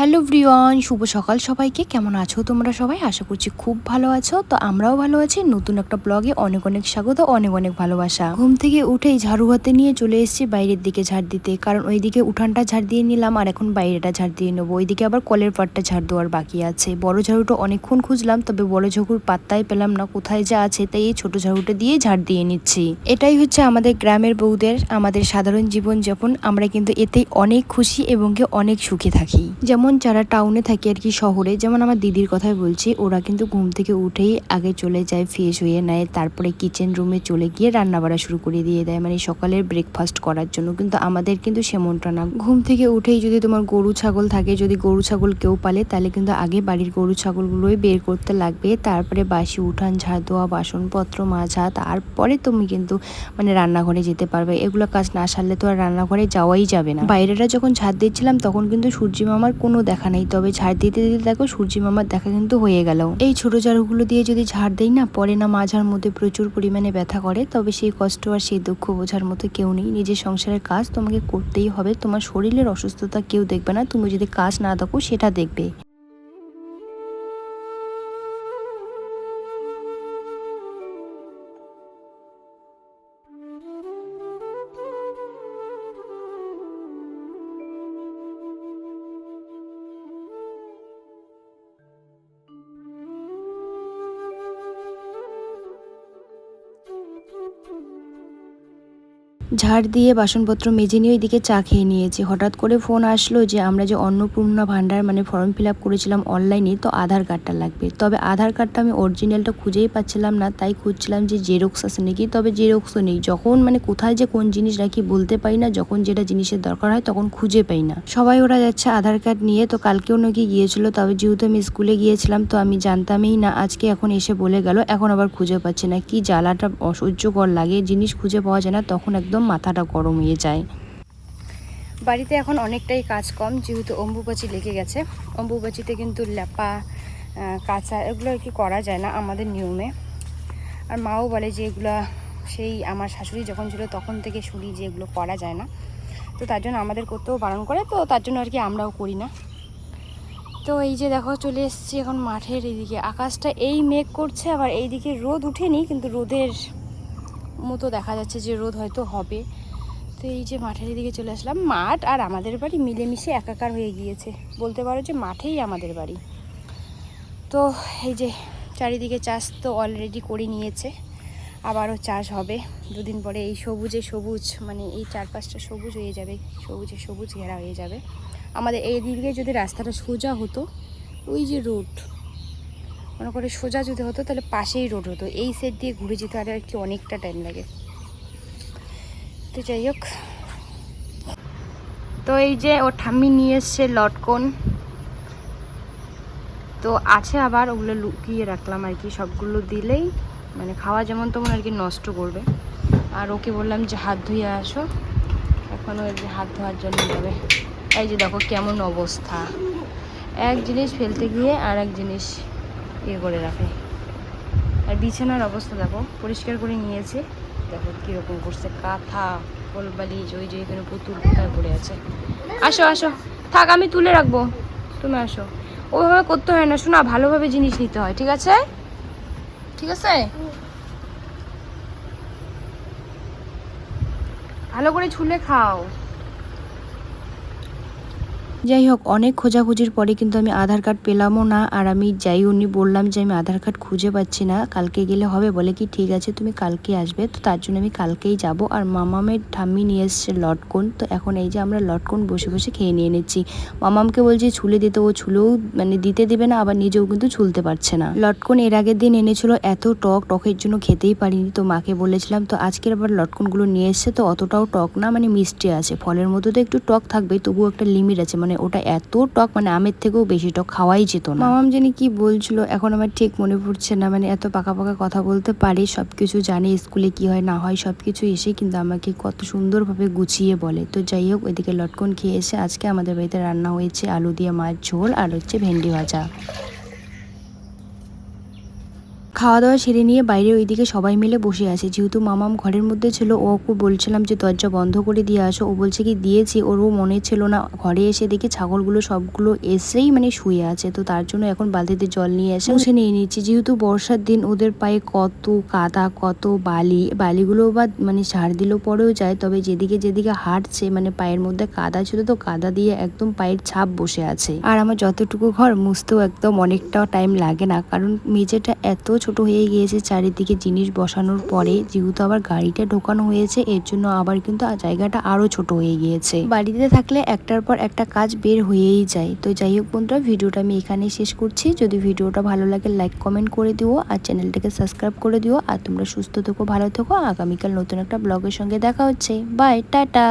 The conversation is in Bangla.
হ্যালো এভরিওয়ান, শুভ সকাল সবাইকে। কেমন আছো তোমরা সবাই? আশা করছি খুব ভালো আছো। তো আমরাও ভালো আছি। নতুন একটা ব্লগে অনেক অনেক স্বাগত, অনেক অনেক ভালোবাসা। ঘুম থেকে উঠেই ঝাড়ু হাতে নিয়ে চলে এসেছি বাইরের দিকে ঝাড় দিতে, কারণ ওইদিকে উঠানটা ঝাড় দিয়ে নিলাম আর এখন বাইরেটা ঝাড় দিয়ে নেবো। ওইদিকে আবার কলের পাটটা ঝাড় দেওয়ার বাকি আছে। বড় ঝাড়ুটা অনেকক্ষণ খুঁজলাম, তবে বড় ঝাড়ুর পাত্তাই পেলাম না কোথায় যে আছে, তাই এই ছোট ঝাড়ুটা দিয়ে ঝাড় দিয়ে নিচ্ছি। এটাই হচ্ছে আমাদের গ্রামের বউদের আমাদের সাধারণ জীবনযাপন। আমরা কিন্তু এতেই অনেক খুশি এবং অনেক সুখে থাকি। যেমন যারা টাউনে থাকে আর কি, শহরে, যেমন আমার দিদির কথাই বলছি, ওরা কিন্তু ঘুম থেকে উঠেই আগে চলে যায়, ফ্রেশ হয়ে নেয়, তারপরে কিচেন রুমে চলে গিয়ে রান্না বাড়া শুরু করে দিয়ে দেয়, মানে সকালের ব্রেকফাস্ট করার জন্য। কিন্তু আমাদের কিন্তু সেমনটা না। ঘুম থেকে উঠেই যদি তোমার গরু ছাগল থাকে, যদি গরু ছাগল কেউ পালে, তাহলে কিন্তু আগে বাড়ির গরু ছাগলগুলোই বের করতে লাগবে, তারপরে বাসি উঠান ঝাড় দেওয়া, বাসনপত্র মাজা, তারপরে তুমি কিন্তু মানে রান্নাঘরে যেতে পারবে। এগুলো কাজ না সারলে তো আর রান্নাঘরে যাওয়াই যাবে না। বাইরেটা যখন ঝাড় দিচ্ছিলাম তখন কিন্তু সূর্যি মামার কোনো দেখা নেই, তবে ঝাড় দিতে দিতে দেখো সূর্যি মামার দেখা কিন্তু হয়ে গেল। এই ছোট ঝাড়ুগুলো দিয়ে যদি ঝাড় দেই না, পরে না মাঝার মধ্যে প্রচুর পরিমাণে ব্যথা করে। তবে সেই কষ্ট আর সেই দুঃখ বোঝার মতো কেউ নেই। নিজের সংসারের কাজ তোমাকে করতেই হবে। তোমার শরীরের অসুস্থতা কেউ দেখবে না, তুমি যদি কাজ না দেখো সেটা দেখবে। ঝাড় দিয়ে বাসনপত্র মেজে নিয়ে ওইদিকে চা খেয়ে নিয়েছি। হঠাৎ করে ফোন আসলো যে আমরা যে অন্নপূর্ণা ভান্ডার মানে ফর্ম ফিল আপ করেছিলাম অনলাইনে, তো আধার কার্ডটা লাগবে। তবে আধার কার্ডটা আমি অরিজিনালটা খুঁজেই পাচ্ছিলাম না, তাই খুঁজছিলাম যে জেরক্স আছে নাকি, তবে জেরক্সও নেই। যখন মানে কোথায় যে কোন জিনিস রাখি বলতে পারি না, যখন যেটা জিনিসের দরকার হয় তখন খুঁজে পাই না। সবাই ওরা যাচ্ছে আধার কার্ড নিয়ে, তো কালকেও নাকি গিয়েছিল, তবে যেহেতু আমি স্কুলে গিয়েছিলাম তো আমি জানতামই না, আজকে এখন এসে বলে গেল, এখন আবার খুঁজে পাচ্ছি না। কি জ্বালাটা অসহ্যকর লাগে, জিনিস খুঁজে পাওয়া যায় না, তখন একদম মাথাটা গরম হয়ে যায়। বাড়িতে এখন অনেকটাই কাজ কম, যেহেতু অম্বুবাচী লেগে গেছে। অম্বুবাচীতে কিন্তু লেপা কাঁচা এগুলো আর কি করা যায় না আমাদের নিয়মে। আর মাও বলে যে এগুলো সেই আমার শাশুড়ি যখন ছিল তখন থেকে শুনি যে এগুলো করা যায় না, তো তার জন্য আমাদের করতেও বারণ করে, তো তার জন্য আর কি আমরাও করি না। তো এই যে দেখো চলে এসেছি এখন মাঠের এইদিকে। আকাশটা এই মেঘ করছে, আবার এইদিকে রোদ উঠেনি, কিন্তু রোদের মতো দেখা যাচ্ছে যে রোদ হয়তো হবে। তো এই যে মাঠের দিকে চলে আসলাম। মাঠ আর আমাদের বাড়ি মিলেমিশে একাকার হয়ে গিয়েছে, বলতে পারো যে মাঠেই আমাদের বাড়ি। তো এই যে চারিদিকে চাষ তো অলরেডি করে নিয়েছে, আবারও চাষ হবে দুদিন পরে। এই সবুজে সবুজ, মানে এই চারপাশটা সবুজ হয়ে যাবে, সবুজে সবুজ ঘেরা হয়ে যাবে। আমাদের এই দিকে যদি রাস্তাটা সোজা হতো, ওই যে রোড মনে করে সোজা যদি হতো তাহলে পাশেই রোড হতো, এই সাইড দিয়ে ঘুরে যেতে আর কি অনেকটা টাইম লাগে। তো যাই হোক, তো এই যে ও ঠাম্মি নিয়ে এসছে লটকন, তো আছে আবার ওগুলো লুকিয়ে রাখলাম আর কি। সবগুলো দিলেই মানে খাওয়া যেমন তেমন আর কি নষ্ট করবে। আর ওকে বললাম যে হাত ধুয়ে আসো, এখন ওই যে হাত ধোয়ার জন্য যাবে। এই যে দেখো কেমন অবস্থা, এক জিনিস ফেলতে গিয়ে আর এক জিনিস ইয়ে করে রাখে। আর বিছানার অবস্থা দেখো, পরিষ্কার করে নিয়েছে, দেখো কীরকম করছে, কাঁথা কোলবালিশ, ওই যে এখানে পুতুল কোথায় পড়ে আছে। আসো আসো, থাক আমি তুলে রাখবো, তুমি আসো। ওইভাবে করতে হয় না শোনা, ভালোভাবে জিনিস নিতে হয়, ঠিক আছে ঠিক আছে, ভালো করে ছুলে খাও। যাই হোক, অনেক খোঁজাখুঁজির পরে কিন্তু আমি আধার কার্ড পেলামও না। আর আমি যাই উনি বললাম যে আমি আধার কার্ড খুঁজে পাচ্ছি না, কালকে গেলে হবে। বলে কি ঠিক আছে তুমি কালকে আসবে, তো তার জন্য আমি কালকেই যাব। আর মামামের ঠাম্মি নিয়ে এসছে লটকন, তো এখন এই যে আমরা লটকন বসে বসে খেয়ে নিয়ে নিচ্ছি। মামামকে বলছি ছুলে দিতে, ও ছুলেও মানে দিতে দেবে না, আবার নিজেও কিন্তু ছুলতে পারছে না। লটকন এর আগের দিন এনেছিল, এত টক, টকের জন্য খেতেই পারিনি, তো মাকে বলেছিলাম। তো আজকের আবার লটকনগুলো নিয়ে এসছে, তো অতটাও টক না, মানে মিষ্টি আছে। ফলের মধ্যে তো একটু টক থাকবে, তবুও একটা লিমিট আছে, মানে ওটা এত টক মানে আমের থেকেও বেশি টক, খাওয়াই যেত না। মামাম জানি কি বলছিল এখন আমার ঠিক মনে পড়ছে না, মানে এত পাকা পাকা কথা বলতে পারে, সবকিছু জানে, স্কুলে কি হয় না হয় সবকিছু এসে কিন্তু আমাকে কত সুন্দরভাবে গুছিয়ে বলে। তো যাই হোক, ওইদিকে লটকন খেয়ে এসে আজকে আমাদের বাড়িতে রান্না হয়েছে আলু দিয়ে মাছ ঝোল আর হচ্ছে ভেন্ডি ভাজা। খাওয়া দাওয়া সেরে নিয়ে বাইরে ওইদিকে সবাই মিলে বসে আছে, যেহেতু মামাম ঘরের মধ্যে ছিল। ওকে বলছিলাম যে দরজা বন্ধ করে দিয়ে আসো, ও বলছে কি দিয়েছি, ওরও মনে ছিল না। ঘরে এসে দেখি ছাগলগুলো সবগুলো এসেই মানে শুয়ে আছে, তো তার জন্য এখন বালতিতে জল নিয়ে এসে মুছে নিয়ে নিচ্ছি। যেহেতু বর্ষার দিন ওদের পায়ে কত কাদা, কত বালিগুলো বা মানে ঝাড় দিলেও পরেও যায়, তবে যেদিকে যেদিকে হাঁটছে মানে পায়ের মধ্যে কাদা ছিল, তো কাদা দিয়ে একদম পায়ের ছাপ বসে আছে। আর আমার যতটুকু ঘর মুছতেও একদম অনেকটা টাইম লাগে না, কারণ মেঝেটা এত ছোট হয়ে গিয়েছে চারিদিকে জিনিস বসানোর পরে, যেহেতু আবার গাড়িটা ঢোকানো হয়েছে এর জন্য আবার কিন্তু জায়গাটা আরো ছোট হয়ে গিয়েছে। বাড়িতে থাকলে একটার পর একটা কাজ বের হয়েই যায়। তো যাই হোক বন্ধুরা, ভিডিওটা আমি এখানেই শেষ করছি। যদি ভিডিওটা ভালো লাগে লাইক কমেন্ট করে দিও, আর চ্যানেলটাকে সাবস্ক্রাইব করে দিও। আর তোমরা সুস্থ থেকো, ভালো থেকো। আগামীকাল নতুন একটা ব্লগের সঙ্গে দেখা হচ্ছে। Bye, tata.